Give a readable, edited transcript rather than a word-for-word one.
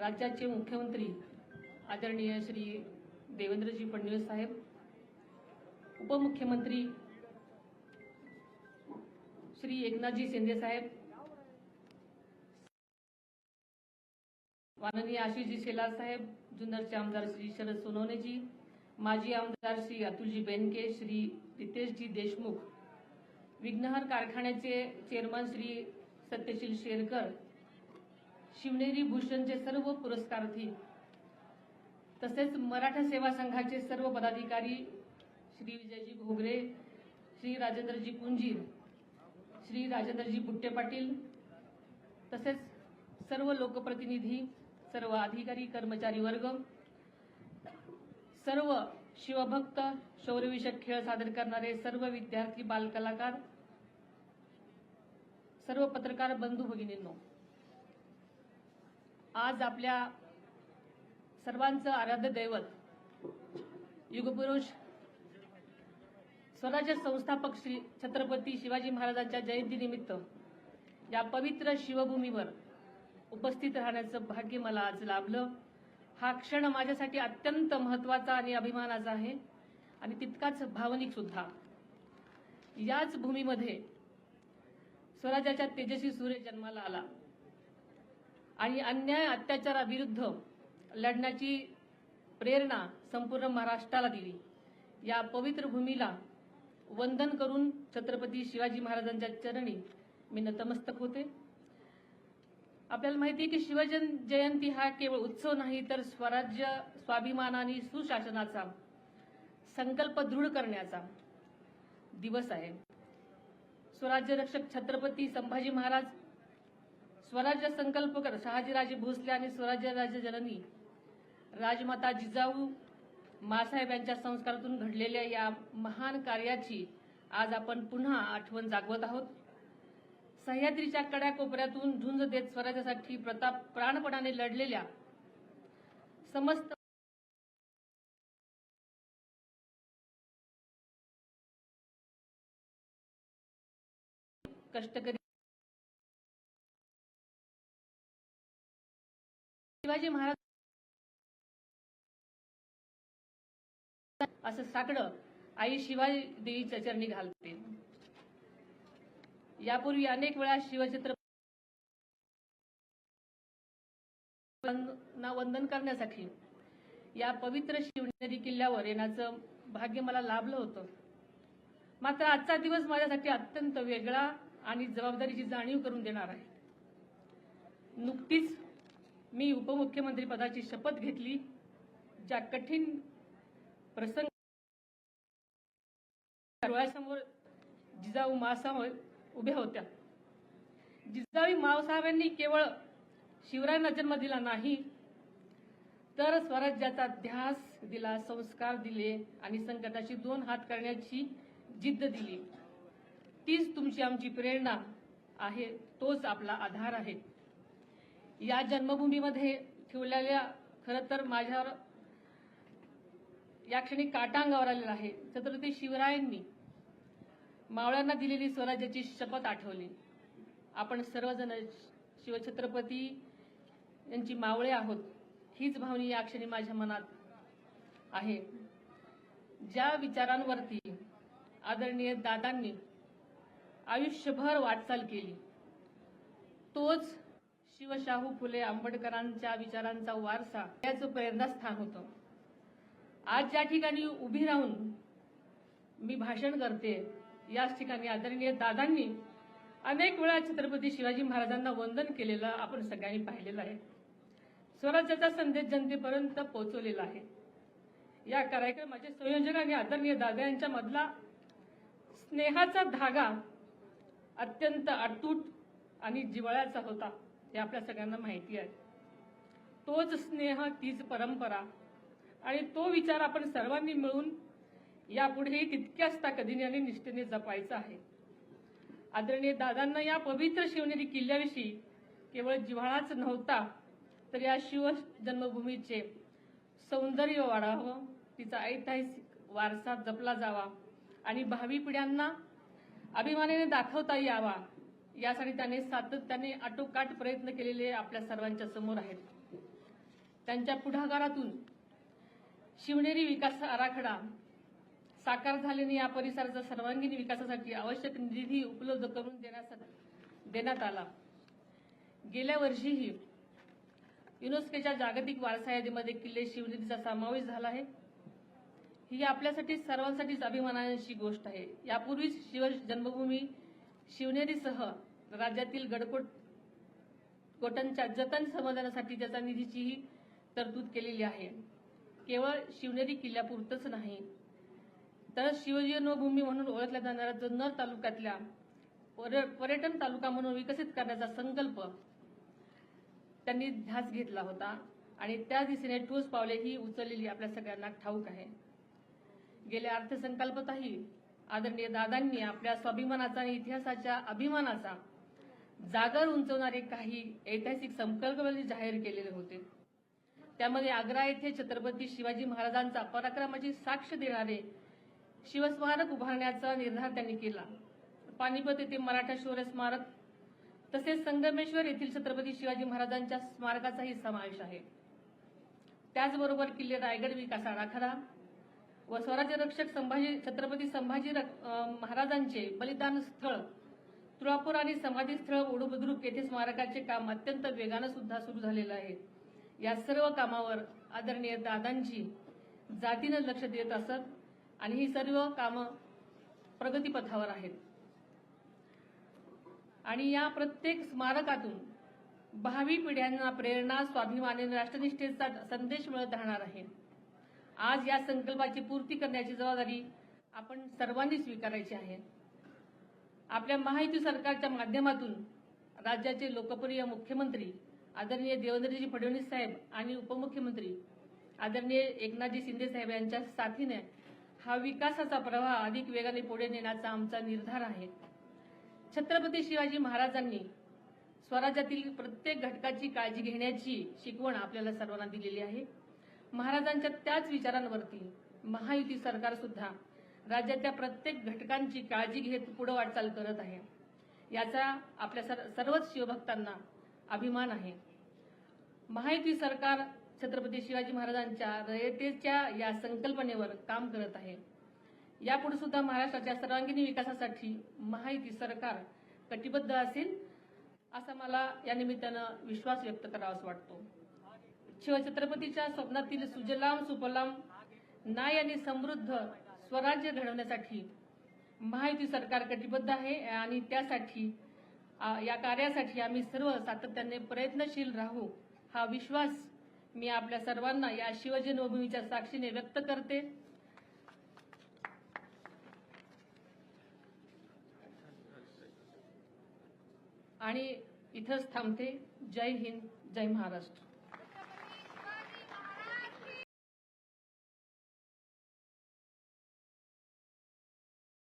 राज्याचे मुख्यमंत्री आदरणीय श्री देवेंद्रजी फडणवीस साहेब, उपमुख्यमंत्री श्री एकनाथजी शिंदे साहेब, माननीय आशिषजी शेलार साहेब, जुन्नरचे आमदार श्री शरद सोनवणे जी, माजी आमदार श्री अतुलजी बेनके, श्री रितेशजी देशमुख, विघ्नहर कारखान्याचे चेअरमन श्री सत्यशील शेरकर, शिवनेरी भूषणचे सर्व पुरस्कारार्थी, तसेच मराठा सेवा संघाचे सर्व पदाधिकारी श्री विजयजी घोगरे, श्री राजेंद्रजी पुंजीर, श्री राजेंद्रजी बुट्टे पाटील, तसेच सर्व लोकप्रतिनिधी, सर्व अधिकारी कर्मचारी वर्ग, सर्व शिवभक्त, शौर्यविषयक खेळ सादर करणारे सर्व विद्यार्थी, बालकलाकार, सर्व पत्रकार बंधू भगिनींनो, आज आपल्या सर्वांचं आराध्य दैवत युगपुरुष स्वराज्य संस्थापक श्री छत्रपती शिवाजी महाराजांच्या जयंतीनिमित्त या पवित्र शिवभूमीवर उपस्थित राहण्याचं भाग्य मला आज लाभलं। हा क्षण माझ्यासाठी अत्यंत महत्त्वाचा आणि अभिमानाचा आहे आणि तितकाच भावनिक सुद्धा। याच भूमीमध्ये स्वराज्याच्या तेजस्वी सूर्य जन्माला आला आणि अन्याय अत्याचाराविरुद्ध लढण्याची प्रेरणा संपूर्ण महाराष्ट्राला दिली। या पवित्र भूमीला वंदन करून छत्रपती शिवाजी महाराजांच्या चरणी मी नतमस्तक होते। आपल्याला माहिती आहे की शिवजयंती हा केवळ उत्सव नाही, तर स्वराज्य, स्वाभिमान आणि सुशासनाचा संकल्प दृढ करण्याचा दिवस आहे। स्वराज्य रक्षक छत्रपती संभाजी महाराज, स्वराज्य संकल्पकर शहाजीराजे भोसले आणि स्वराज्य राज्य जननी राजमाता जिजाऊ मासाहेब यांच्या संस्कारातून घडलेल्या या महान कार्याची आज आपण पुन्हा आठवण जागवत आहोत। सह्याद्रीच्या कड्याकोपऱ्यातून झुंज देत स्वराज्यासाठी प्राणपणाने लढलेल्या समस्त कष्टकरी शिवाजी महाराज असं साकडं आई शिवाजी देवीच्या चरणी घालते। यापूर्वी अनेक वेळा शिवछत्रपती वंदन करण्यासाठी या पवित्र शिवनेरी किल्ल्यावर येण्याचं भाग्य मला लाभलं होतं। मात्र आजचा दिवस माझ्यासाठी अत्यंत वेगळा आणि जबाबदारीची जाणीव करून देणार आहे। नुकतीच मी उपमुख्यमंत्री पदाची शपथ घेतली। ज्या कठीण प्रसंग डोळ्यासमोर जिजाऊ मासाहेब उभ्या होत्या। जिजाऊ मासाहेबांनी केवळ शिवरायांना जन्म दिला नाही, तर स्वराज्याचा ध्यास दिला, संस्कार दिले आणि संकटाशी दोन हात करण्याची जिद्द दिली। तीच तुमची आमची प्रेरणा आहे, तोच आपला आधार आहे। या जन्मभूमीमध्ये ठेवलेल्या खरं तर माझ्यावर या क्षणी काटा अंगावर आलेला आहे। छत्रपती शिवरायांनी मावळ्यांना दिलेली स्वराज्याची शपथ आठवली। आपण सर्वजण शिवछत्रपती यांची मावळे आहोत, हीच भावना या क्षणी माझ्या मनात आहे। ज्या विचारांवरती आदरणीय दादांनी आयुष्यभर वाटचाल केली, तोच शिवशाहू फुले आंबेडकरांच्या विचारांचा वारसा, याचं प्रेरणास्थान होतं। आज ज्या ठिकाणी उभी राहून मी भाषण करते, याच ठिकाणी आदरणीय दादांनी अनेक वेळा छत्रपती शिवाजी महाराजांना वंदन केलेलं आपण सगळ्यांनी पाहिलेलं आहे। स्वराज्याचा संदेश जनतेपर्यंत पोहोचवलेला आहे। या कार्यक्रमाचे संयोजक आणि आदरणीय दादा यांच्या मधला स्नेहाचा धागा अत्यंत अतूट आणि जिव्हाळ्याचा होता, हे आपल्या सगळ्यांना माहिती आहे। तोच स्नेह, तीच परंपरा आणि तो विचार आपण सर्वांनी मिळून यापुढे तितक्याच ताकदीने आणि निष्ठेने जपायचा आहे। आदरणीय दादांना या पवित्र शिवनेरी किल्ल्याविषयी केवळ जिव्हाळाच नव्हता, तर या शिव जन्मभूमीचे सौंदर्य वाढावं, तिचा ऐतिहासिक वारसा जपला जावा आणि भावी पिढ्यांना अभिमानाने दाखवता यावा, यासाठी त्याने सातत्याने आटोकाट प्रयत्न केलेले आपल्या सर्वांच्या समोर आहेत। त्यांच्या पुढाकारातून शिवनेरी विकास आराखडा साकार झाल्याने या परिसराच्या सर्वांगीण विकासासाठी आवश्यक निधी उपलब्ध करून देण्यात आला। गेल्या वर्षीही युनेस्कोच्या जागतिक वारसा यादीमध्ये किल्ले शिवनेरीचा समावेश झाला आहे। ही आपल्यासाठी सर्वांसाठीच अभिमानाची गोष्ट आहे। यापूर्वीच शिव जन्मभूमी शिवनेरीसह राज्यातील गडकोटांच्या जतन संवर्धनासाठी त्याचा निधीचीही तरतूद केलेली आहे। केवळ शिवनेरी किल्ल्यापुरतच नाही तर शिवजन्मभूमी म्हणून ओळखल्या जाणाऱ्या जुन्नर तालुक्यातल्या पर्यटन तालुका म्हणून विकसित करण्याचा संकल्प त्यांनी ध्यास घेतला होता आणि त्या दिशेने ठोस पावलेही उचललेली आपल्या सगळ्यांना ठाऊक आहे। गेल्या अर्थसंकल्पातही आदरणीय दादांनी आपल्या स्वाभिमानाचा आणि इतिहासाच्या अभिमानाचा जागर उंचवणारे काही ऐतिहासिक संकल्प जाहीर केलेले होते। त्यामध्ये आग्रा येथे छत्रपती शिवाजी महाराजांचा पराक्रमाची साक्ष देणारे शिवस्मारक उभारण्याचा निर्धार त्यांनी केला। पानिपत येथे मराठा शौर्य स्मारक तसेच संगमेश्वर येथील छत्रपती शिवाजी महाराजांच्या स्मारकाचाही समावेश आहे। त्याचबरोबर किल्ले रायगड विकास आराखडा व स्वराज्य रक्षक छत्रपती संभाजी महाराजांचे बलिदान स्थळ तुळापूर आणि समाधी स्थळ ओढूबुद्रुक येथे स्मारकाचे काम अत्यंत वेगाने सुद्धा सुरू झालेलं आहे। या सर्व कामावर आदरणीय दादांची जातीने लक्ष देत असत आणि ही सर्व कामं प्रगतीपथावर आहेत आणि या प्रत्येक स्मारकातून भावी पिढ्यांना प्रेरणा, स्वाभिमान आणि राष्ट्रनिष्ठेचा संदेश मिळत राहणार आहे। आज या संकल्पाची पूर्ती करण्याची जबाबदारी आपण सर्वांनी स्वीकारायची आहे। आपल्या महायुती सरकारच्या माध्यमातून राज्याचे लोकप्रिय मुख्यमंत्री आदरणीय देवेंद्रजी फडणवीस साहेब आणि उपमुख्यमंत्री आदरणीय एकनाथजी शिंदे साहेब यांच्या साथीने हा विकासाचा प्रवाह अधिक वेगाने पुढे नेण्याचा आमचा निर्धार आहे। छत्रपती शिवाजी महाराजांनी स्वराज्यातील प्रत्येक घटकाची काळजी घेण्याची शिकवण आपल्याला सर्वांना दिलेली आहे। महाराजांच्या त्याच विचारांवरती महायुती सरकार सुद्धा राज्याच्या प्रत्येक घटकांची काळजी घेत पुढे वाटचाल करत आहे। याचा आपल्या सर्वच शिवभक्तांना अभिमान आहे। महायुती सरकार छत्रपती शिवाजी महाराजांच्या रयतेच्या या संकल्पनेवर काम करत आहे। यापुढे सुद्धा महाराष्ट्राच्या सर्वांगीण विकासासाठी महायुती सरकार कटिबद्ध असेल असा मला या निमित्तानं विश्वास व्यक्त करावासा वाटतो। शिवछत्रपतीच्या स्वप्नातील सुजलाम सुफलाम न्याय आणि समृद्ध स्वराज्य घडवण्यासाठी महायुती सरकार कटिबद्ध आहे आणि त्यासाठी या कार्यासाठी आम्ही सर्व सातत्याने प्रयत्नशील राहू हा विश्वास मी आपल्या सर्वांना या शिवजन्मभूमीच्या साक्षीने व्यक्त करते। आणि इथंच थांबते। जय हिंद, जय महाराष्ट्र।